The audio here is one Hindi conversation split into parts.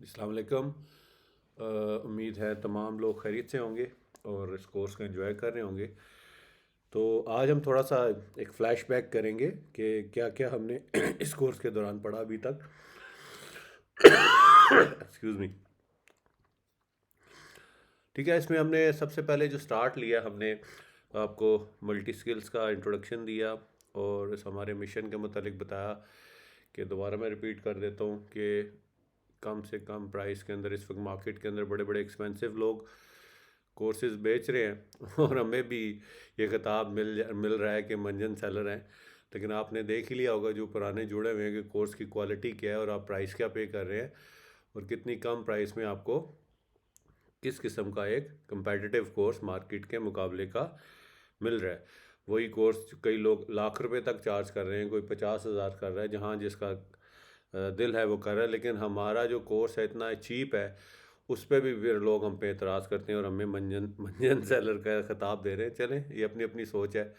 अस्सलाम वालेकुम। उम्मीद है तमाम लोग खैरियत से होंगे और इस कोर्स को एंजॉय कर रहे होंगे। तो आज हम थोड़ा सा एक फ़्लैशबैक करेंगे कि क्या क्या हमने इस कोर्स के दौरान पढ़ा अभी तक। Excuse me. ठीक है, इसमें हमने सबसे पहले जो स्टार्ट लिया, हमने आपको मल्टी स्किल्स का इंट्रोडक्शन दिया और इस हमारे मिशन के मुतालिक बताया कि दोबारा मैं रिपीट कर देता हूँ कि कम से कम प्राइस के अंदर इस वक्त मार्केट के अंदर बड़े बड़े एक्सपेंसिव लोग कोर्सेज बेच रहे हैं और हमें भी ये खिताब मिल रहा है कि मंजन सेलर हैं। लेकिन आपने देख ही लिया होगा जो पुराने जुड़े हुए हैं कि कोर्स की क्वालिटी क्या है और आप प्राइस क्या पे कर रहे हैं और कितनी कम प्राइस में आपको किस किस्म का एक कंपेटिटिव कोर्स मार्केट के मुकाबले का मिल रहा है। वही कोर्स कई लोग लाख रुपए तक चार्ज कर रहे हैं, कोई 50,000 कर रहा है, जहाँ जिसका दिल है वो कर रहा है। लेकिन हमारा जो कोर्स है इतना चीप है, उस पर भी फिर लोग हम पे एतराज़ करते हैं और हमें मंजन मंजन सेलर का खिताब दे रहे हैं। चलें, ये अपनी अपनी सोच है,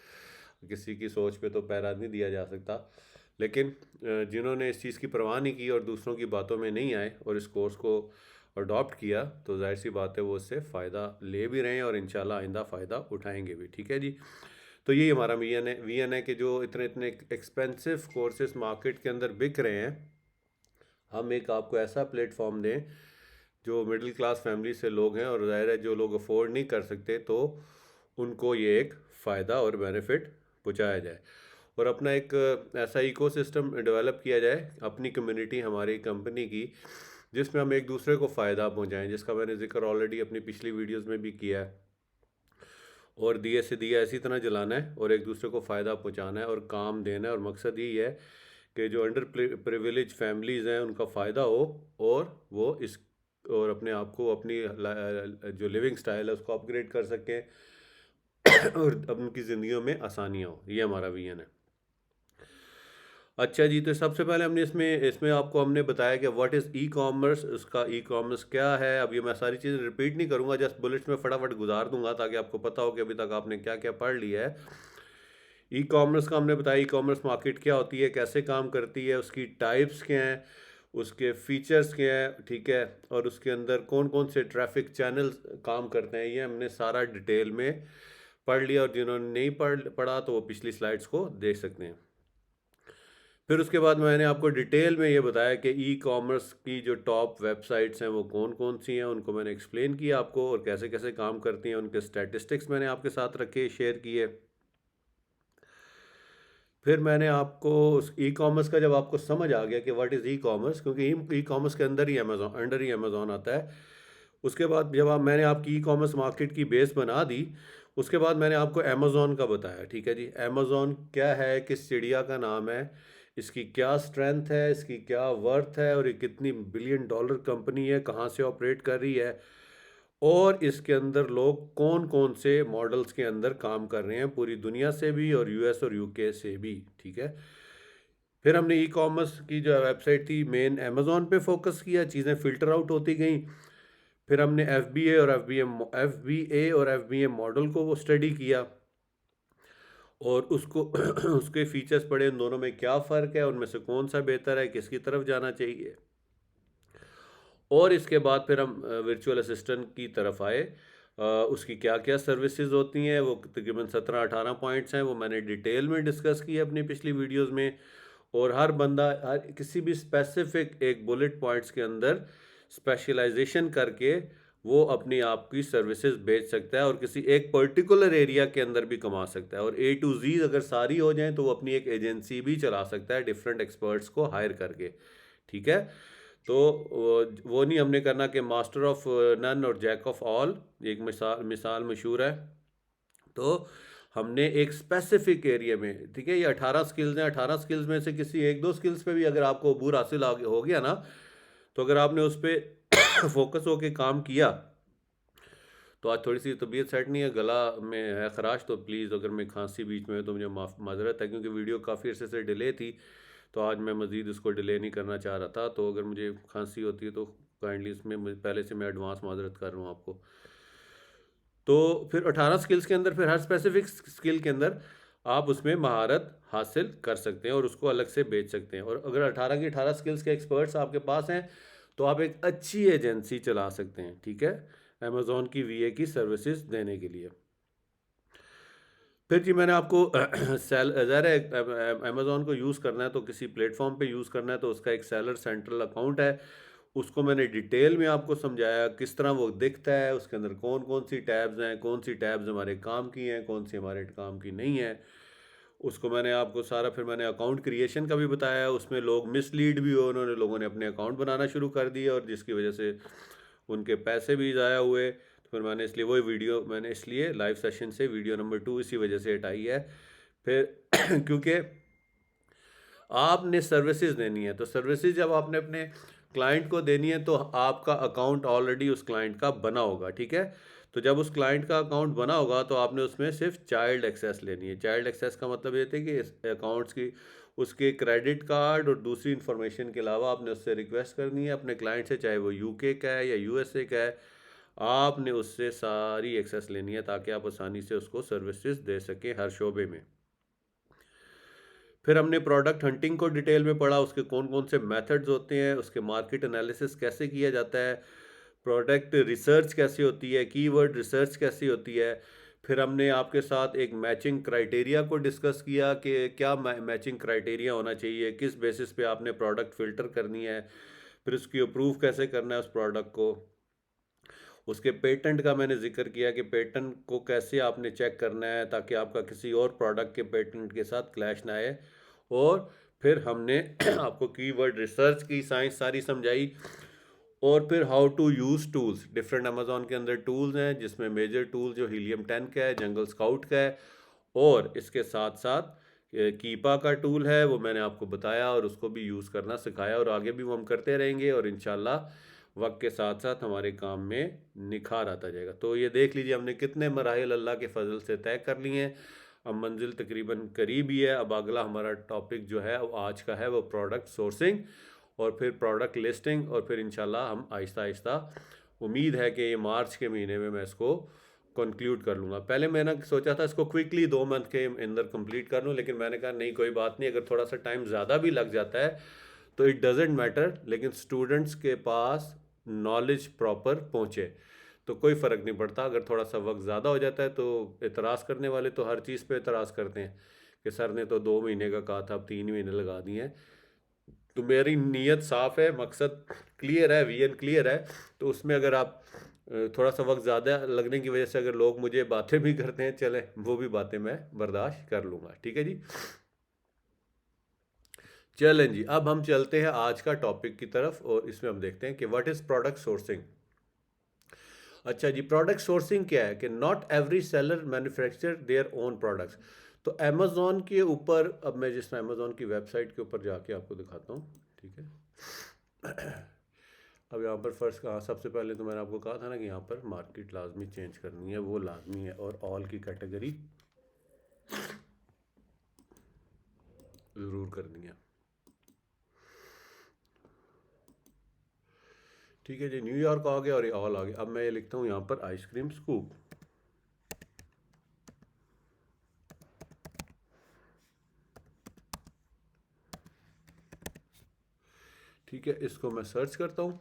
किसी की सोच पे तो पैरा नहीं दिया जा सकता। लेकिन जिन्होंने इस चीज़ की परवाह नहीं की और दूसरों की बातों में नहीं आए और इस कोर्स को अडॉप्ट किया, तो जाहिर सी बात है वो उससे फ़ायदा ले भी रहे हैं और इंशाल्लाह आइंदा फ़ायदा उठाएंगे भी। ठीक है जी। तो यही हमारा वी एन है कि जो इतने इतने एक्सपेंसिव कोर्सेज मार्केट के अंदर बिक रहे हैं, हम एक आपको ऐसा प्लेटफॉर्म दें जो मिडिल क्लास फैमिली से लोग हैं और ज़ाहिर है जो लोग अफोर्ड नहीं कर सकते, तो उनको ये एक फ़ायदा और बेनिफिट पहुँचाया जाए और अपना एक ऐसा इकोसिस्टम डेवलप किया जाए अपनी कम्युनिटी, हमारी कंपनी की, जिसमें हम एक दूसरे को फ़ायदा पहुँचाएँ, जिसका मैंने जिक्र ऑलरेडी अपनी पिछली वीडियोज़ में भी किया है। और दिए से दिया इसी तरह जलाना है और एक दूसरे को फ़ायदा पहुंचाना है और काम देना है और मकसद यही है कि जो अंडर प्रिविलेज फैमिलीज़ हैं उनका फ़ायदा हो और वो इस और अपने आप को अपनी जो लिविंग स्टाइल है उसको अपग्रेड कर सकें और अब उनकी ज़िंदगियों में आसानियाँ हो। ये हमारा विजन है। अच्छा जी, तो सबसे पहले हमने इसमें इसमें आपको हमने बताया कि व्हाट इज़ ई कॉमर्स, उसका ई कॉमर्स क्या है। अब ये मैं सारी चीज़ें रिपीट नहीं करूँगा, जस्ट बुलेट्स में फटाफट गुजार दूंगा ताकि आपको पता हो कि अभी तक आपने क्या क्या पढ़ लिया है। ई कॉमर्स का हमने बताया, ई कॉमर्स मार्केट क्या होती है, कैसे काम करती है, उसकी टाइप्स क्या हैं, उसके फीचर्स क्या हैं, ठीक है, और उसके अंदर कौन कौन से ट्रैफिक चैनल्स काम करते हैं, ये हमने सारा डिटेल में पढ़ लिया। और जिन्होंने नहीं पढ़ा तो वो पिछली स्लाइड्स को देख सकते हैं। फिर उसके बाद मैंने आपको डिटेल में ये बताया कि ई कॉमर्स की जो टॉप वेबसाइट्स हैं वो कौन कौन सी हैं, उनको मैंने एक्सप्लेन किया आपको और कैसे कैसे काम करती हैं, उनके स्टैटिस्टिक्स मैंने आपके साथ रखे, शेयर किए। फिर मैंने आपको उस ई कॉमर्स का जब आपको समझ आ गया कि व्हाट इज़ ई कॉमर्स, क्योंकि ई कॉमर्स के अंदर ही अमेज़ॉन, अंडर ही अमेज़ॉन आता है। उसके बाद जब मैंने आपकी ई कॉमर्स मार्केट की बेस बना दी, उसके बाद मैंने आपको अमेज़ॉन का बताया। ठीक है जी, अमेज़ॉन क्या है, किस चिड़िया का नाम है, इसकी क्या स्ट्रेंथ है, इसकी क्या वर्थ है और ये कितनी बिलियन डॉलर कंपनी है, कहाँ से ऑपरेट कर रही है और इसके अंदर लोग कौन कौन से मॉडल्स के अंदर काम कर रहे हैं, पूरी दुनिया से भी और यूएस और यूके से भी। ठीक है। फिर हमने ई कॉमर्स की जो वेबसाइट थी मेन अमेज़ॉन पे फोकस किया, चीज़ें फ़िल्टर आउट होती गई। फिर हमने एफ बी ए मॉडल को वो स्टडी किया और उसको उसके फीचर्स पढ़े, उन दोनों में क्या फ़र्क है, उनमें से कौन सा बेहतर है, किसकी तरफ जाना चाहिए। और इसके बाद फिर हम वर्चुअल असिस्टेंट की तरफ आए। उसकी क्या क्या सर्विसेज होती हैं, वो तकरीबन 17-18 पॉइंट्स हैं, वो मैंने डिटेल में डिस्कस किए अपनी पिछली वीडियोस में। और हर बंदा हर किसी भी स्पेसिफिक एक बुलेट पॉइंट्स के अंदर स्पेशलाइजेशन करके वो अपनी आप की सर्विसेज बेच सकता है और किसी एक पर्टिकुलर एरिया के अंदर भी कमा सकता है। और ए टू जी अगर सारी हो जाए तो वो अपनी एक एजेंसी भी चला सकता है डिफरेंट एक्सपर्ट्स को हायर करके। ठीक है। तो वो नहीं हमने करना कि मास्टर ऑफ नन और जैक ऑफ ऑल, एक मिसाल मिसाल मशहूर है। तो हमने एक स्पेसिफिक एरिया में, ठीक है, ये 18 स्किल्स हैं, 18 स्किल्स में से किसी एक दो स्किल्स पे भी अगर आपको अबूर हासिल हो गया ना, तो अगर आपने उस पर फोकस होके काम किया, तो आज थोड़ी सी तबीयत सेट नहीं है, गला में है खराश, तो प्लीज़ अगर मैं खांसी बीच में है तो मुझे माजरत है, क्योंकि वीडियो काफ़ी अरसे से डिले थी तो आज मैं मज़ीद इसको डिले नहीं करना चाह रहा था। तो अगर मुझे खांसी होती है तो काइंडली इसमें पहले से मैं एडवांस माजरत कर रहा हूँ आपको। तो फिर 18 स्किल्स के अंदर फिर हर स्पेसिफिक स्किल के अंदर आप उसमें महारत हासिल कर सकते हैं और उसको अलग से बेच सकते हैं। और अगर 18 की 18 स्किल्स के एक्सपर्ट्स आपके पास हैं तो आप एक अच्छी एजेंसी चला सकते हैं, ठीक है, अमेज़ॉन की वीए की सर्विसेज देने के लिए। फिर जी मैंने आपको सेल ज़ाहिर है अमेज़ॉन को यूज़ करना है तो किसी प्लेटफ़ॉर्म पे यूज़ करना है तो उसका एक सेलर सेंट्रल अकाउंट है। उसको मैंने डिटेल में आपको समझाया किस तरह वो दिखता है, उसके अंदर कौन-कौन सी टैब्स हैं, कौन सी टैब्स हमारे काम की हैं, कौन सी हमारे काम की नहीं है। उसको मैंने आपको सारा फिर मैंने अकाउंट क्रिएशन का भी बताया, उसमें लोग मिसलीड भी हुए, उन्होंने लोगों ने अपने अकाउंट बनाना शुरू कर दिए और जिसकी वजह से उनके पैसे भी ज़ाया हुए। तो फिर मैंने इसलिए वही वीडियो मैंने इसलिए लाइव सेशन से वीडियो नंबर 2 इसी वजह से हटाई है। फिर क्योंकि आपने सर्विसेज देनी है, तो सर्विसेज जब आपने अपने क्लाइंट को देनी है तो आपका अकाउंट ऑलरेडी उस क्लाइंट का बना होगा, ठीक है। तो जब उस क्लाइंट का अकाउंट बना होगा तो आपने उसमें सिर्फ चाइल्ड एक्सेस लेनी है। चाइल्ड एक्सेस का मतलब ये थे कि इस अकाउंट्स की उसके क्रेडिट कार्ड और दूसरी इंफॉर्मेशन के अलावा आपने उससे रिक्वेस्ट करनी है अपने क्लाइंट से, चाहे वो यूके का है या यूएसए का है। आपने उससे सारी एक्सेस लेनी है ताकि आप आसानी से उसको सर्विसेज दे सकें हर शोबे में। फिर हमने प्रोडक्ट हंटिंग को डिटेल में पढ़ा, उसके कौन-कौन से मेथड्स होते हैं, उसके मार्केट एनालिसिस कैसे किया जाता है, प्रोडक्ट रिसर्च कैसे होती है, कीवर्ड रिसर्च कैसी होती है। फिर हमने आपके साथ एक मैचिंग क्राइटेरिया को डिस्कस किया कि क्या मैचिंग क्राइटेरिया होना चाहिए, किस बेसिस पे आपने प्रोडक्ट फ़िल्टर करनी है, फिर उसकी अप्रूव कैसे करना है उस प्रोडक्ट को। उसके पेटेंट का मैंने ज़िक्र किया कि पेटेंट को कैसे आपने चेक करना है ताकि आपका किसी और प्रोडक्ट के पेटेंट के साथ क्लैश ना आए। और फिर हमने आपको कीवर्ड रिसर्च की साइंस सारी समझाई। और फिर how to use tools, different Amazon के अंदर टूल्स हैं जिसमें मेजर टूल जो हीलियम 10 का है, जंगल स्काउट का है और इसके साथ-साथ कीपा का टूल है, वो मैंने आपको बताया और उसको भी यूज़ करना सिखाया और आगे भी वो हम करते रहेंगे और इंशाल्लाह वक़्त के साथ-साथ हमारे काम में निखार आता जाएगा। तो ये देख लीजिए हमने कितने मराहिल अल्लाह के फ़ज़ल से तय कर लिए हैं। अब मंज़िल तकरीबन करीब ही है। अब अगला हमारा टॉपिक जो है वो आज का है वो प्रोडक्ट सोर्सिंग और फिर प्रोडक्ट लिस्टिंग और फिर इंशाल्लाह हम आहिस्ता-आहिस्ता उम्मीद है कि ये मार्च के महीने में मैं इसको कंक्लूड कर लूँगा। पहले मैंने सोचा था इसको क्विकली 2 मंथ के अंदर कंप्लीट कर लूँ, लेकिन मैंने कहा नहीं कोई बात नहीं, अगर थोड़ा-सा टाइम ज़्यादा भी लग जाता है तो इट डज़न्ट मैटर, लेकिन स्टूडेंट्स के पास नॉलेज प्रॉपर पहुँचे तो कोई फ़र्क नहीं पड़ता। अगर थोड़ा-सा वक़्त ज़्यादा हो जाता है तो एतराज़ करने वाले तो हर चीज़ पे एतराज़ करते हैं कि सर ने तो 2 महीने का कहा था, अब 3 महीने लगा दिए हैं। तो मेरी नीयत साफ़ है, मकसद क्लियर है, विज़न क्लियर है। तो उसमें अगर आप थोड़ा-सा वक़्त ज़्यादा लगने की वज़ह से अगर लोग मुझे बातें भी करते हैं, चलें वो भी बातें मैं बर्दाश्त कर लूँगा। ठीक है जी? चलें जी, अब हम चलते हैं आज का टॉपिक की तरफ और इसमें हम देखते हैं कि व्हाट इज़ प्रोडक्ट सोर्सिंग। अच्छा जी, प्रोडक्ट सोर्सिंग क्या है कि not every seller manufacture their own products. तो अमेज़न के ऊपर अब मैं जिस अमेज़न की वेबसाइट के ऊपर जाके आपको दिखाता हूँ, ठीक है। अब यहाँ पर फर्स्ट कहाँ सबसे पहले तो मैंने आपको कहा था ना कि यहाँ पर मार्केट लाजमी चेंज करनी है, वो लाजमी है और ऑल की कैटेगरी ज़रूर करनी है। ठीक है जी, न्यूयॉर्क आ गया और ये ऑल आ गया। अब मैं ये लिखता हूँ यहाँ पर आइसक्रीम स्कूप। ठीक है, इसको मैं सर्च करता हूँ।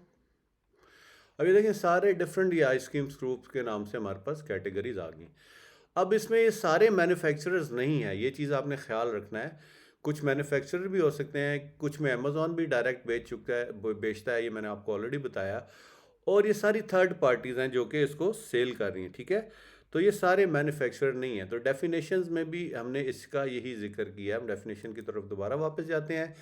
अब ये देखें सारे डिफरेंट ये आइसक्रीम स्कूप्स के नाम से हमारे पास कैटेगरीज आ गई। अब इसमें ये सारे मैन्युफैक्चरर्स नहीं है, ये चीज़ आपने ख्याल रखना है। कुछ मैन्युफैक्चरर भी हो सकते हैं, कुछ में अमेज़ॉन भी डायरेक्ट बेच चुका है, बेचता है, ये मैंने आपको ऑलरेडी बताया। और ये सारी थर्ड पार्टीज़ हैं जो कि इसको सेल कर रही हैं, ठीक है। तो ये सारे मैन्युफैक्चरर नहीं हैं। तो डेफिनेशंस में भी हमने इसका यही जिक्र किया। हम डेफिनेशन की तरफ दोबारा वापस जाते हैं।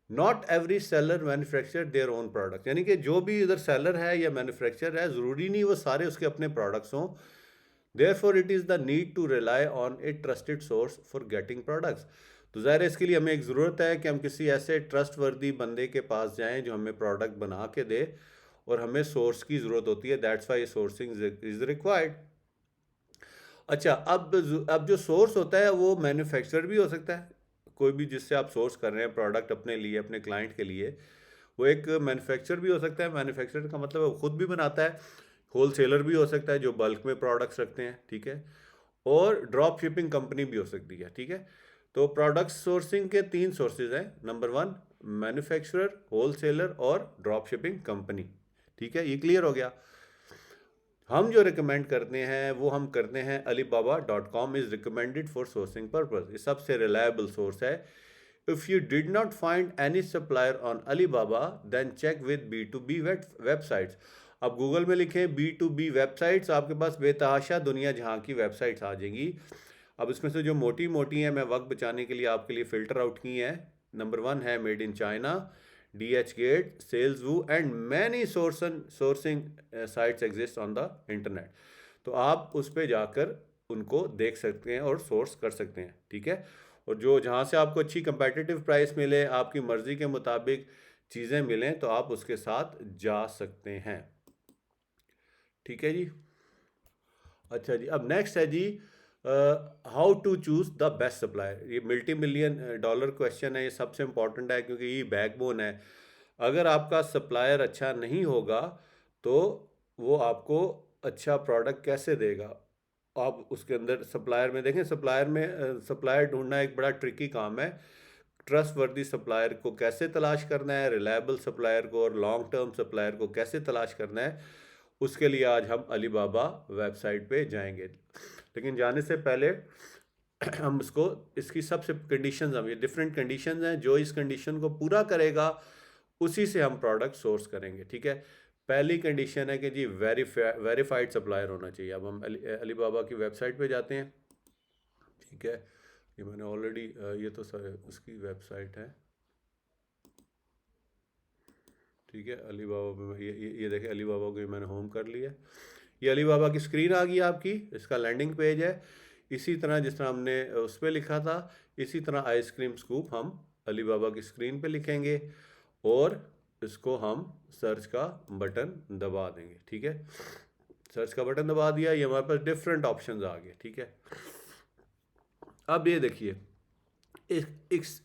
Not every seller manufacture their own product, यानी कि जो भी इधर सेलर है या मैन्युफैक्चर है ज़रूरी नहीं वो सारे उसके अपने प्रोडक्ट्स हों। Therefore, it is the need to rely on a trusted source for getting products. तो ज़ाहिर है इसके लिए हमें एक ज़रूरत है कि हम किसी ऐसे ट्रस्ट वर्दी बंदे के पास जाएं जो हमें प्रोडक्ट बना के दे और हमें सोर्स की ज़रूरत होती है। That's why sourcing is required. अच्छा, अब जो सोर्स होता है वो मैन्युफैक्चरर भी हो सकता है। कोई भी जिससे आप सोर्स कर रहे हैं प्रोडक्ट अपने लिए, अपने क्लाइंट के लिए, वो एक मैन्युफैक्चरर भी हो सकता है। मैन्युफैक्चरर का मतलब वो खुद भी बनाता है। होल सेलर भी हो सकता है जो बल्क में प्रोडक्ट्स रखते हैं, ठीक है। और ड्रॉप शिपिंग कंपनी भी हो सकती है, ठीक है। तो प्रोडक्ट सोर्सिंग के 3 सोर्सेज हैं। नंबर 1 मैन्युफैक्चरर, होलसेलर और ड्रॉप शिपिंग कंपनी। ठीक है, ये क्लियर हो गया। हम जो रिकमेंड करते हैं वो हम करते हैं alibaba.com is recommended for sourcing purpose. ये सबसे रिलायबल सोर्स है। If you did not find any supplier on Alibaba then check with B2B websites. अब गूगल में लिखें B2B वेबसाइट्स, आपके पास बेतहाशा दुनिया जहाँ की वेबसाइट्स आ जाएंगी। अब इसमें से जो मोटी मोटी हैं मैं वक्त बचाने के लिए आपके लिए फ़िल्टर आउट की हैं। नंबर 1 है made in China, DHgate, SalesVoo and many sourcing sites exist on the internet. तो आप उस पर जाकर उनको देख सकते हैं और सोर्स कर सकते हैं। ठीक है, और जो जहाँ से आपको अच्छी कंपेटिटिव प्राइस मिले, आपकी मर्ज़ी के मुताबिक चीज़ें मिलें, तो आप उसके साथ जा सकते हैं। ठीक है जी। अच्छा जी, अब नेक्स्ट है जी how to choose the best supplier. ये मल्टी मिलियन डॉलर क्वेश्चन है, ये सबसे इम्पॉर्टेंट है क्योंकि ये बैकबोन है। अगर आपका सप्लायर अच्छा नहीं होगा तो वो आपको अच्छा प्रोडक्ट कैसे देगा। आप उसके अंदर सप्लायर में देखें, सप्लायर में सप्लायर ढूंढना एक बड़ा ट्रिकी काम है। ट्रस्ट वर्दी सप्लायर को कैसे तलाश करना है, रिलायबल सप्लायर को और लॉन्ग टर्म सप्लायर को कैसे तलाश करना है, उसके लिए आज हम अलीबाबा वेबसाइट पे जाएंगे। लेकिन जाने से पहले हम इसको इसकी सबसे कंडीशंस, हम ये डिफरेंट कंडीशंस हैं, जो इस कंडीशन को पूरा करेगा उसी से हम प्रोडक्ट सोर्स करेंगे। ठीक है, पहली कंडीशन है कि जी वेरीफाइड सप्लायर होना चाहिए। अब हम अलीबाबा की वेबसाइट पे जाते हैं। ठीक है, ये मैंने ऑलरेडी ये तो उसकी वेबसाइट है। ठीक है, अलीबाबा पे ये देखें, अलीबाबा को मैंने होम कर लिया। ये अलीबाबा की स्क्रीन आ गई आपकी, इसका लैंडिंग पेज है। इसी तरह जिस तरह हमने उस पर लिखा था, इसी तरह आइसक्रीम स्कूप हम अलीबाबा की स्क्रीन पे लिखेंगे और इसको हम सर्च का बटन दबा देंगे। ठीक है, सर्च का बटन दबा दिया, ये हमारे पास डिफरेंट ऑप्शंस आ गए। ठीक है, अब ये देखिए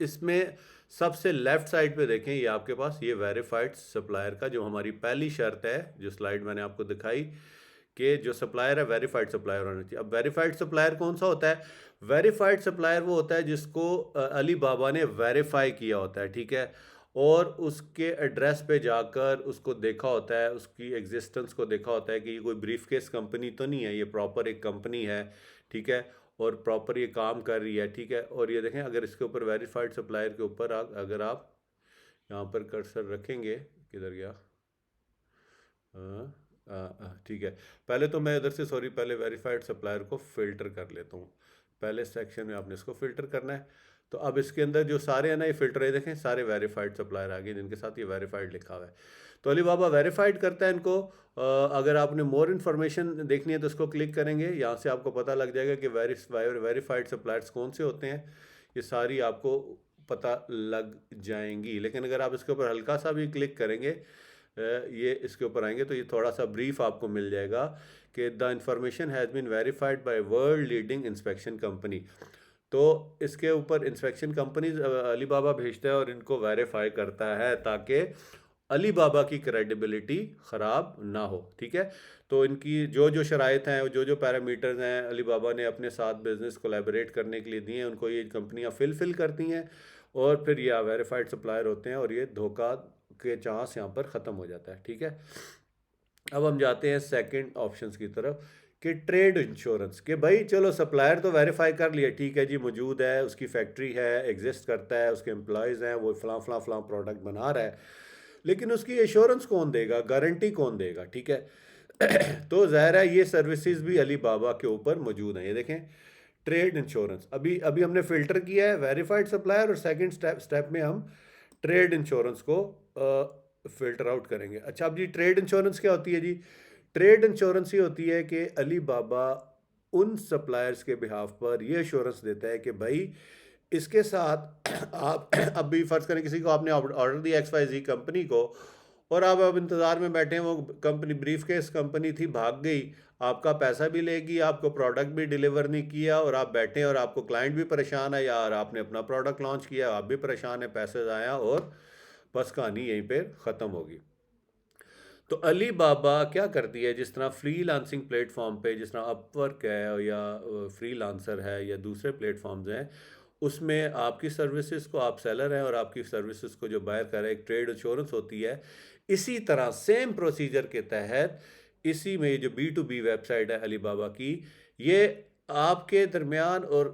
इसमें सबसे लेफ्ट साइड पे देखें, ये आपके पास ये वेरीफाइड सप्लायर का जो हमारी पहली शर्त है, जो स्लाइड मैंने आपको दिखाई कि जो सप्लायर है वेरीफाइड सप्लायर होना चाहिए। अब वेरीफाइड सप्लायर कौन सा होता है? वेरीफाइड सप्लायर वो होता है जिसको अलीबाबा ने वेरीफाई किया होता है। ठीक है, और उसके एड्रेस पे जाकर उसको देखा होता है, उसकी एग्जिस्टेंस को देखा होता है कि ये कोई ब्रीफकेस कंपनी तो नहीं है, ये प्रॉपर एक कंपनी है। ठीक है, और प्रॉपर ये काम कर रही है। ठीक है, और ये देखें, अगर इसके ऊपर वेरीफाइड सप्लायर के ऊपर अगर आप यहाँ पर कर्सर रखेंगे, किधर गया? ठीक है, पहले तो मैं इधर से सॉरी पहले वेरीफाइड सप्लायर को फ़िल्टर कर लेता हूँ। पहले सेक्शन में आपने इसको फ़िल्टर करना है। तो अब इसके अंदर जो सारे हैं ना, ये फ़िल्टर है, देखें सारे वेरीफाइड सप्लायर आ गए जिनके साथ ये वेरीफाइड लिखा हुआ है। तो अलीबाबा वेरीफाइड करता है इनको। अगर आपने मोर इन्फॉर्मेशन देखनी है तो इसको क्लिक करेंगे, यहाँ से आपको पता लग जाएगा कि वेरीफाइड सप्लायर्स कौन से होते हैं। ये सारी आपको पता लग जाएंगी। लेकिन अगर आप इसके ऊपर हल्का सा भी क्लिक करेंगे, ये इसके ऊपर आएंगे तो ये थोड़ा सा ब्रीफ आपको मिल जाएगा कि the information has been verified by world leading inspection company. तो इसके ऊपर इंस्पेक्शन कंपनीज अलीबाबा भेजता है और इनको वेरीफाई करता है ताकि अलीबाबा की क्रेडिबिलिटी ख़राब ना हो। ठीक है, तो इनकी जो जो शराइत हैं, जो जो पैरामीटर्स हैं अलीबाबा ने अपने साथ बिजनेस कोलैबोरेट करने के लिए दिए हैं, उनको ये कंपनियां फिल करती हैं और फिर ये वेरीफाइड सप्लायर होते हैं और ये धोखा के चांस यहाँ पर ख़त्म हो जाता है। ठीक है, अब हम जाते हैं सेकंड ऑप्शंस की तरफ कि ट्रेड इंश्योरेंस। कि भाई चलो सप्लायर तो वेरीफाई कर लिया, ठीक है जी, मौजूद है, उसकी फैक्ट्री है, एग्जिस्ट करता है, उसके एम्प्लॉयज़ हैं, वो फलां फलां फलां प्रोडक्ट बना रहा है, लेकिन उसकी एश्योरेंस कौन देगा, गारंटी कौन देगा? ठीक है तो ज़ाहिर है ये सर्विसेज भी अली बाबा के ऊपर मौजूद हैं। ये देखें ट्रेड इंश्योरेंस, अभी अभी हमने फ़िल्टर किया है वेरीफाइड सप्लायर और सेकंड स्टेप में हम ट्रेड इंश्योरेंस को फ़िल्टर आउट करेंगे। अच्छा, अब जी ट्रेड इंश्योरेंस क्या होती है जी? ट्रेड इंश्योरेंस ही होती है कि अली बाबा उन सप्लायर्स के बिहाफ पर ये एश्योरेंस देता है कि भाई इसके साथ आप अब भी फ़र्ज़ करें किसी को आपने ऑर्डर दिया XYZ कंपनी को और आप अब इंतज़ार में बैठे हैं, वो कंपनी ब्रीफकेस कंपनी थी, भाग गई, आपका पैसा भी लेगी, आपको प्रोडक्ट भी डिलीवर नहीं किया और आप बैठे हैं और आपको क्लाइंट भी परेशान है, यार आपने अपना प्रोडक्ट लॉन्च किया, आप भी परेशान है, पैसे ज़ाया और बस कहानी यहीं पे ख़त्म होगी। तो अली बाबा क्या करती है, जिस तरह फ्री लांसिंग प्लेटफॉर्म पे जिस तरह अपवर्क है या फ्री लांसर है या दूसरे प्लेटफॉर्म्स हैं, उसमें आपकी सर्विसेज को, आप सेलर हैं और आपकी सर्विसेज को जो बायर कर रहा है, एक ट्रेड इंश्योरेंस होती है। इसी तरह सेम प्रोसीजर के तहत इसी में जो B2B वेबसाइट है अलीबाबा की, ये आपके दरमियान और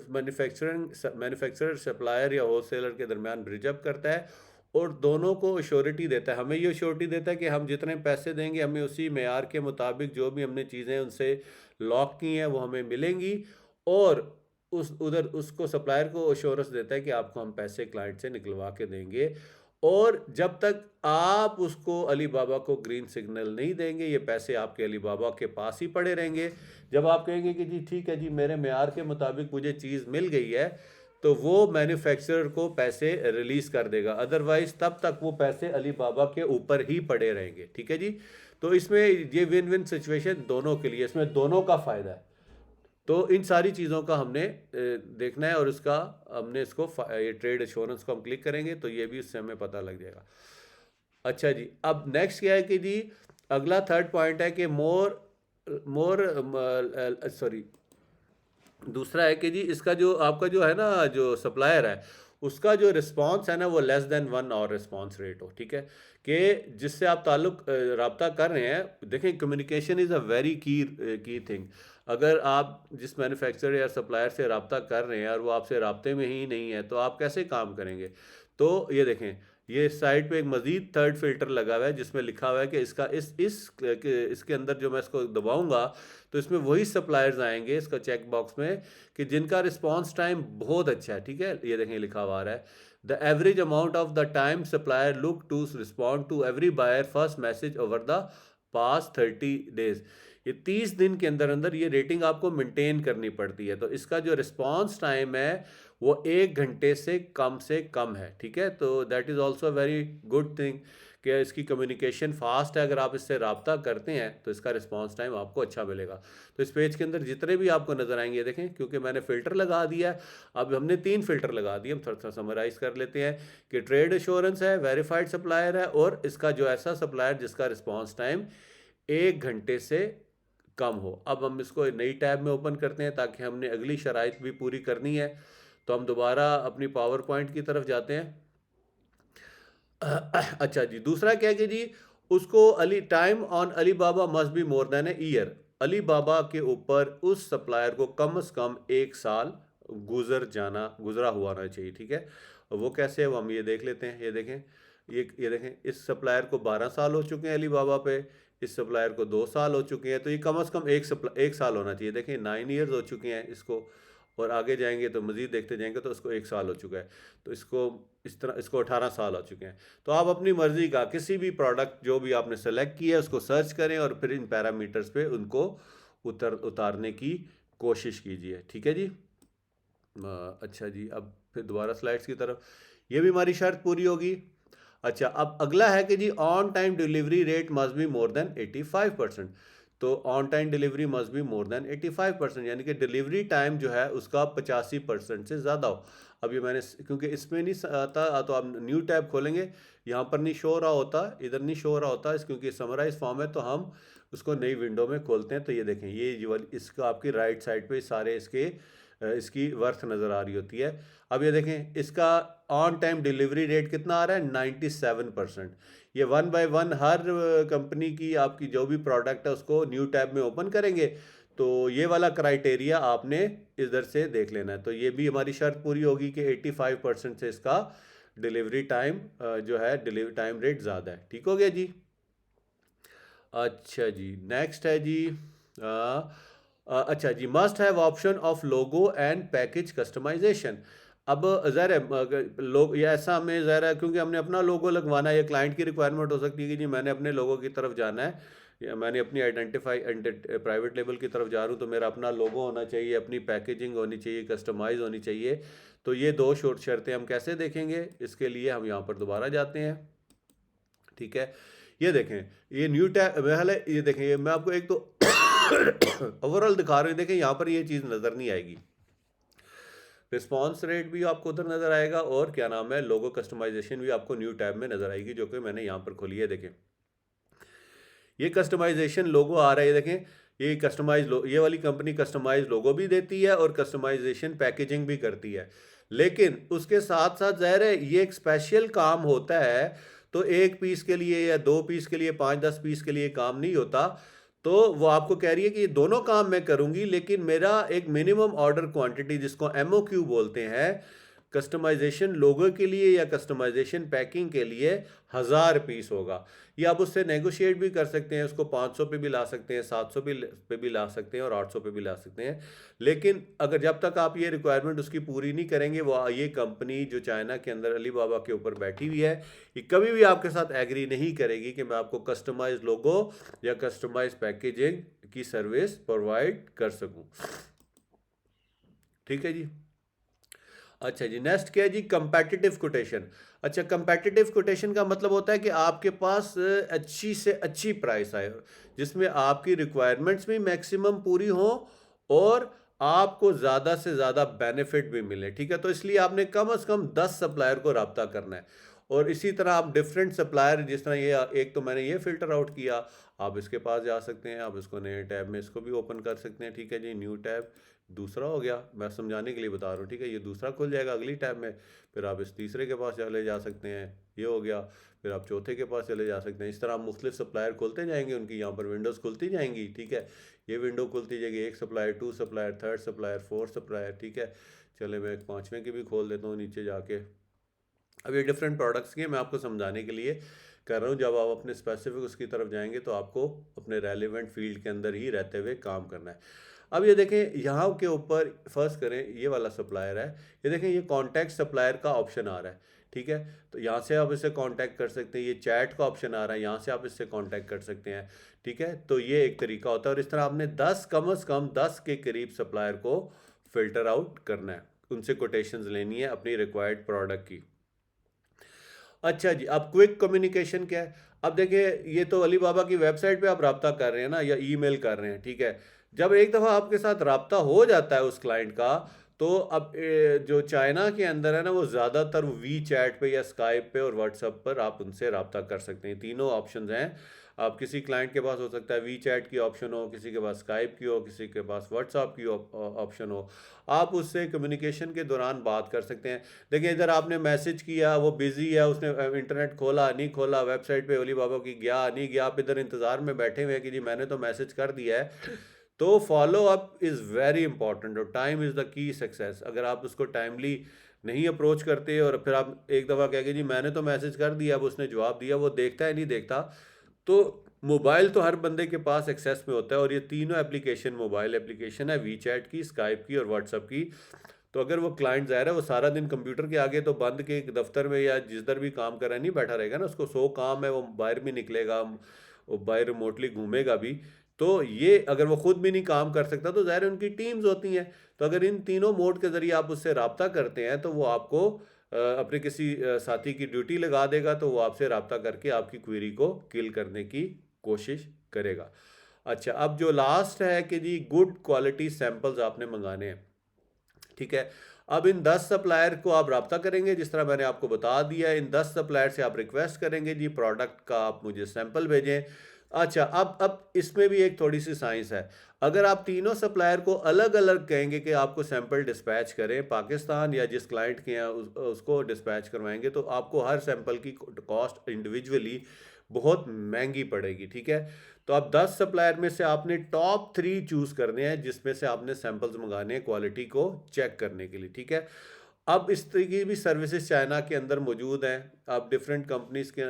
मैन्युफैक्चरर सप्लायर या होलसेलर के दरमियान ब्रिज अप करता है और दोनों को श्योरिटी देता है। हमें ये श्योरिटी देता है कि हम जितने पैसे देंगे हमें उसी मेयार के मुताबिक जो भी हमने चीज़ें उनसे लॉक की हैं वो हमें मिलेंगी, और उस उधर उसको सप्लायर को एश्योरेंस देता है कि आपको हम पैसे क्लाइंट से निकलवा के देंगे, और जब तक आप उसको अलीबाबा को ग्रीन सिग्नल नहीं देंगे ये पैसे आपके अलीबाबा के पास ही पड़े रहेंगे। जब आप कहेंगे कि जी ठीक है जी मेरे मेयार के मुताबिक मुझे चीज़ मिल गई है, तो वो मैन्युफैक्चरर को पैसे रिलीज कर देगा, अदरवाइज तब तक वो पैसे अलीबाबा के ऊपर ही पड़े रहेंगे। ठीक है जी। तो इसमें ये विन विन सिचुएशन दोनों के लिए, इसमें दोनों का फायदा है। तो इन सारी चीज़ों का हमने देखना है, और उसका हमने इसको ये ट्रेड एश्योरेंस को हम क्लिक करेंगे तो ये भी उससे हमें पता लग जाएगा। अच्छा जी, अब नेक्स्ट क्या है कि जी अगला थर्ड पॉइंट है कि सॉरी, दूसरा है कि जी इसका जो आपका जो है ना जो सप्लायर है उसका जो रिस्पांस है ना वो less than 1 hour response rate हो। ठीक है, कि जिससे आप ताल्लुक राब्ता कर रहे हैं। देखें, communication is a very key thing. अगर आप जिस मैन्युफैक्चरर या सप्लायर से राब्ता कर रहे हैं और वो आपसे राब्ते में ही नहीं है तो आप कैसे काम करेंगे। तो ये देखें, ये साइड पे एक मजीद थर्ड फिल्टर लगा हुआ है जिसमें लिखा हुआ है कि इसका इसके अंदर जो मैं इसको दबाऊंगा तो इसमें वही सप्लायर्स आएंगे इसका चेक बॉक्स में कि जिनका रिस्पांस टाइम बहुत अच्छा है। ठीक है, ये देखें लिखा हुआ है the average amount of the time supplier look to respond to every buyer first message over the past 30 days. ये 30 दिन के अंदर अंदर ये रेटिंग आपको मेंटेन करनी पड़ती है। तो इसका जो रिस्पांस टाइम है वो 1 घंटे से कम है। ठीक है, तो that is also very good thing कि इसकी कम्युनिकेशन फास्ट है। अगर आप इससे रब्ता करते हैं तो इसका रिस्पांस टाइम आपको अच्छा मिलेगा। तो इस पेज के अंदर जितने भी आपको नजर आएंगे, देखें क्योंकि मैंने फ़िल्टर लगा दिया है। अब हमने 3 फिल्टर लगा दिए, हम थोड़ा सा समराइज़ कर लेते हैं कि ट्रेड एश्योरेंस है, वेरीफाइड सप्लायर है, और इसका जो ऐसा सप्लायर जिसका रिस्पॉन्स टाइम 1 घंटे से कम हो। अब हम इसको नई टैब में ओपन करते हैं ताकि हमने अगली शराइत भी पूरी करनी है। तो हम दोबारा अपनी पावर पॉइंट की तरफ जाते हैं। अच्छा जी, दूसरा क्या है कि जी उसको early time on Alibaba must be more than a year. Alibaba के ऊपर उस सप्लायर को कम से कम 1 साल गुजरा हुआ होना चाहिए। ठीक है, वो कैसे है वो हम ये देख लेते हैं। ये देखें, ये देखें, इस सप्लायर को 12 साल हो चुके हैं अली बाबा पे, इस सप्लायर को 2 साल हो चुके हैं, तो ये कम से कम एक साल होना चाहिए। देखें 9 ईयर्स हो चुके हैं इसको, और आगे जाएंगे तो मज़ीद देखते जाएंगे तो इसको 1 साल हो चुका है। तो इसको इस तरह इसको 18 साल हो चुके हैं। तो आप अपनी मर्ज़ी का किसी भी प्रोडक्ट जो भी आपने सेलेक्ट किया है उसको सर्च करें और फिर इन पैरामीटर्स पे उनको उतारने की कोशिश कीजिए। ठीक है जी। अच्छा जी, अब फिर दोबारा स्लाइड्स की तरफ, ये भी हमारी शर्त पूरी होगी। अच्छा, अब अगला है कि जी on time delivery rate must be more than 85%। तो on time delivery must be more than 85%, यानी कि डिलीवरी टाइम जो है उसका 85% से ज़्यादा हो। अब ये मैंने क्योंकि इसमें नहीं आता तो आप न्यू टैब खोलेंगे, यहाँ पर नहीं शो हो रहा होता, इधर नहीं शो हो रहा होता क्योंकि समराइज फॉर्म है, तो हम उसको नई विंडो में खोलते हैं। तो ये देखें, ये इसका आपकी राइट साइड पे सारे इसकी वर्थ नज़र आ रही होती है। अब ये देखें इसका ऑन टाइम डिलीवरी रेट कितना आ रहा है, 97%। ये 1 बाय 1 हर कंपनी की आपकी जो भी प्रोडक्ट है उसको न्यू टैब में ओपन करेंगे तो ये वाला क्राइटेरिया आपने इधर से देख लेना है। तो ये भी हमारी शर्त पूरी होगी कि 85% से इसका डिलीवरी टाइम जो है डिलीवरी टाइम रेट ज़्यादा है। ठीक हो गया जी। अच्छा जी, नेक्स्ट है जी अच्छा जी, must have option of logo and package customization. अब ज़ाहिर है लोग ये ऐसा हमें ज़ाहिर है क्योंकि हमने अपना लोगो लगवाना है, या क्लाइंट की रिक्वायरमेंट हो सकती है कि जी मैंने अपने लोगो की तरफ जाना है, या मैंने अपनी प्राइवेट लेबल की तरफ जा रहा हूँ तो मेरा अपना लोगो होना चाहिए, अपनी पैकेजिंग होनी चाहिए, कस्टमाइज़ होनी चाहिए। तो ये 2 शर्तें हम कैसे देखेंगे, इसके लिए हम यहाँ पर दोबारा जाते हैं। ठीक है, ये देखें, ये न्यू टैब पहले ये देखें, ये मैं आपको एक तो ओवरऑल दिखा रहे हैं। देखें यहाँ पर ये चीज़ नज़र नहीं आएगी, रिस्पांस रेट भी आपको उधर नज़र आएगा और क्या नाम है लोगो कस्टमाइजेशन भी आपको न्यू टैब में नज़र आएगी, जो कि मैंने यहाँ पर खोली है। देखें ये कस्टमाइजेशन लोगो आ रहा है, ये देखें ये ये वाली कंपनी कस्टमाइज लोगो भी देती है और कस्टमाइजेशन पैकेजिंग भी करती है। लेकिन उसके साथ साथ ज़ाहिर है ये एक स्पेशल काम होता है, तो 1 पीस के लिए या 2 पीस के लिए, 5-10 पीस के लिए काम नहीं होता। तो वो आपको कह रही है कि ये दोनों काम मैं करूँगी, लेकिन मेरा एक मिनिमम ऑर्डर क्वांटिटी जिसको एमओक्यू बोलते हैं, कस्टमाइजेशन लोगो के लिए या कस्टमाइजेशन पैकिंग के लिए 1000 पीस होगा। ये आप उससे नेगोशिएट भी कर सकते हैं, उसको 500 पे भी ला सकते हैं, 700 पे भी ला सकते हैं और 800 पे भी ला सकते हैं। लेकिन अगर जब तक आप ये रिक्वायरमेंट उसकी पूरी नहीं करेंगे, वो ये कंपनी जो चाइना के अंदर अली बाबा के ऊपर बैठी हुई है, ये कभी भी आपके साथ एग्री नहीं करेगी कि मैं आपको कस्टमाइज लोगो या कस्टमाइज पैकेजिंग की सर्विस प्रोवाइड कर सकूं। ठीक है जी। अच्छा जी, नेक्स्ट क्या है जी, कंपेटिटिव कोटेशन। अच्छा, कंपेटिटिव कोटेशन का मतलब होता है कि आपके पास अच्छी से अच्छी प्राइस आए, जिसमें आपकी रिक्वायरमेंट्स भी मैक्सिमम पूरी हो और आपको ज़्यादा से ज़्यादा बेनिफिट भी मिले। ठीक है, तो इसलिए आपने कम से कम 10 सप्लायर को रब्ता करना है। और इसी तरह आप डिफरेंट सप्लायर, जिस तरह ये एक तो मैंने ये फ़िल्टर आउट किया, आप इसके पास जा सकते हैं, आप इसको नए टैब में इसको भी ओपन कर सकते हैं। ठीक है जी, न्यू टैब दूसरा हो गया, मैं समझाने के लिए बता रहा हूँ। ठीक है, ये दूसरा खुल जाएगा अगली टैब में, फिर आप इस तीसरे के पास चले जा सकते हैं, ये हो गया, फिर आप चौथे के पास चले जा सकते हैं। इस तरह आप मुख्तलिफ सप्लायर खुलते जाएंगे, उनकी यहाँ पर विंडोज़ खुलती जाएंगी। ठीक है, ये विंडो खुलती जाएगी, 1 supplier, 2 supplier, 3rd supplier, 4th supplier. ठीक है, चले मैं एक 5वें की भी खोल देता हूँ नीचे जाके। अब ये डिफरेंट प्रोडक्ट्स के मैं आपको समझाने के लिए कर रहा हूँ। जब आप अपने स्पेसिफिक उसकी तरफ जाएंगे तो आपको अपने रेलिवेंट फील्ड के अंदर ही रहते हुए काम करना है। अब ये देखें, यहाँ के ऊपर फर्स्ट करें, ये वाला सप्लायर है, ये देखें, ये कॉन्टैक्ट सप्लायर का ऑप्शन आ रहा है। ठीक है, तो यहाँ से आप इससे कांटेक्ट कर सकते हैं। ये चैट का ऑप्शन आ रहा है, यहाँ से आप इससे कांटेक्ट कर सकते हैं। ठीक है, तो ये एक तरीका होता है। और इस तरह आपने 10 कम से कम 10 के करीब सप्लायर को फिल्टर आउट करना है, उनसे कोटेशंस लेनी है अपनी रिक्वायर्ड प्रोडक्ट की। अच्छा जी, अब क्विक कम्युनिकेशन क्या है? अब देखिए, ये तो अली बाबा की वेबसाइट पे आप रब्ता कर रहे हैं ना, या ईमेल कर रहे हैं। ठीक है, जब एक दफ़ा आपके साथ रब्ता हो जाता है उस क्लाइंट का, तो अब जो चाइना के अंदर है ना, वो ज़्यादातर वी चैट पे या स्काइप पे और व्हाट्सएप पर आप उनसे रब्ता कर सकते हैं। तीनों ऑप्शन हैं। आप किसी क्लाइंट के पास हो सकता है वी चैट की ऑप्शन हो, किसी के पास स्काइप की हो, किसी के पास व्हाट्सएप की ऑप्शन हो। आप उससे कम्युनिकेशन के दौरान बात कर सकते हैं। देखिए, इधर आपने मैसेज किया, वो बिजी है, उसने इंटरनेट खोला नहीं खोला, वेबसाइट पे अली बाबा की गया नहीं गया, आप इधर इंतज़ार में बैठे हुए हैं कि जी मैंने तो मैसेज कर दिया है। तो follow up is very important, और time is the key success. अगर आप उसको टाइमली नहीं अप्रोच करते और फिर आप एक दफ़ा कह के जी मैंने तो मैसेज कर दिया, अब उसने जवाब दिया, वो देखता है नहीं देखता। तो मोबाइल तो हर बंदे के पास एक्सेस में होता है, और ये तीनों एप्लीकेशन मोबाइल एप्लीकेशन है, वी चैट की, स्काइप की और व्हाट्सअप की। तो अगर वो क्लाइंट ज़ाहिर है वो सारा दिन कंप्यूटर के आगे तो बंद के एक दफ्तर में या जिधर भी काम कर रहा है नहीं बैठा रहेगा ना, उसको 100 काम है, वो बाहर भी निकलेगा, वो बाहर रिमोटली घूमेगा भी। तो ये अगर वो खुद भी नहीं काम कर सकता, तो ज़ाहिर है उनकी टीम्स होती हैं। तो अगर इन तीनों मोड के ज़रिए आप उससे रब्ता करते हैं, तो वो आपको अपने किसी साथी की ड्यूटी लगा देगा, तो वो आपसे रब्ता करके आपकी क्वेरी को किल करने की कोशिश करेगा। अच्छा, अब जो लास्ट है कि जी गुड क्वालिटी सैंपल्स आपने मंगाने हैं। ठीक है, अब इन 10 सप्लायर को आप रब्ता करेंगे, जिस तरह मैंने आपको बता दिया। इन 10 सप्लायर से आप रिक्वेस्ट करेंगे जी प्रोडक्ट का आप मुझे सैंपल भेजें। अच्छा, अब इसमें भी एक थोड़ी सी साइंस है। अगर आप तीनों सप्लायर को अलग अलग कहेंगे कि आपको सैंपल डिस्पैच करें पाकिस्तान या जिस क्लाइंट के यहाँ उसको डिस्पैच करवाएंगे, तो आपको हर सैंपल की कॉस्ट इंडिविजुअली बहुत महंगी पड़ेगी। ठीक है, तो आप 10 सप्लायर में से आपने टॉप 3 चूज़ करने हैं, जिसमें से आपने सैंपल्स मंगाने हैं क्वालिटी को चेक करने के लिए। ठीक है, अब इस तरह की भी सर्विसेज चाइना के अंदर मौजूद हैं। आप डिफरेंट कंपनीज के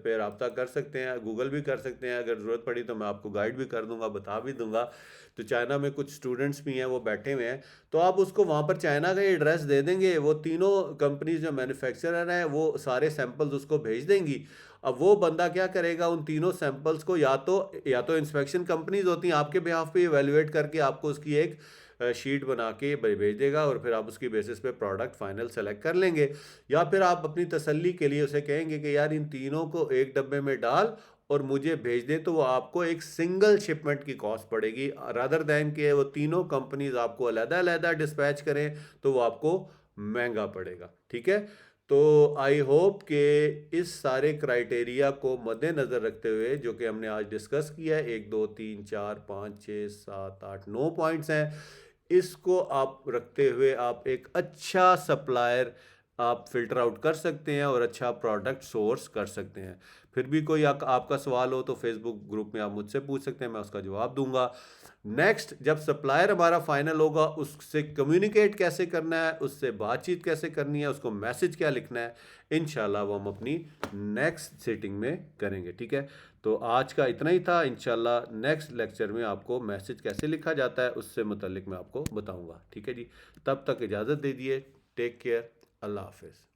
पे रब्ता कर सकते हैं, गूगल भी कर सकते हैं। अगर ज़रूरत पड़ी तो मैं आपको गाइड भी कर दूंगा, बता भी दूंगा। तो चाइना में कुछ स्टूडेंट्स भी हैं, वो बैठे हुए हैं, तो आप उसको वहाँ पर चाइना का एड्रेस दे देंगे, वो तीनों कंपनीज जो मैन्युफैक्चरर हैं वो सारे सैंपल्स उसको भेज देंगी। अब वो बंदा क्या करेगा, उन तीनों सैंपल्स को या तो इंस्पेक्शन कंपनीज होती हैं, आपके बिहाफ पे इवेलुएट करके आपको उसकी एक शीट बना के भेज देगा, और फिर आप उसकी बेसिस पे प्रोडक्ट फाइनल सेलेक्ट कर लेंगे। या फिर आप अपनी तसल्ली के लिए उसे कहेंगे कि यार इन तीनों को एक डब्बे में डाल और मुझे भेज दे, तो वो आपको एक सिंगल शिपमेंट की कॉस्ट पड़ेगी, रादर दैन कि वो तीनों कंपनीज आपको अलहदा अलहदा डिस्पैच करें, तो वो आपको महंगा पड़ेगा। ठीक है, तो आई होप कि इस सारे क्राइटेरिया को मद्देनज़र रखते हुए जो कि हमने आज डिस्कस किया है, 1 2 3 4 5 6 7 8 9 पॉइंट्स हैं, इसको आप रखते हुए आप एक अच्छा सप्लायर आप फ़िल्टर आउट कर सकते हैं और अच्छा प्रोडक्ट सोर्स कर सकते हैं। फिर भी कोई आपका सवाल हो तो फ़ेसबुक ग्रुप में आप मुझसे पूछ सकते हैं, मैं उसका जवाब दूँगा। नेक्स्ट, जब सप्लायर हमारा फाइनल होगा, उससे कम्युनिकेट कैसे करना है, उससे बातचीत कैसे करनी है, उसको मैसेज क्या लिखना है, इंशाल्लाह वो हम अपनी नेक्स्ट सीटिंग में करेंगे। ठीक है, तो आज का इतना ही था। इंशाल्लाह नेक्स्ट लेक्चर में आपको मैसेज कैसे लिखा जाता है उससे मुतल्लिक मैं आपको बताऊंगा। ठीक है जी, तब तक इजाज़त दे दिए। Take care. अल्लाह हाफिज़।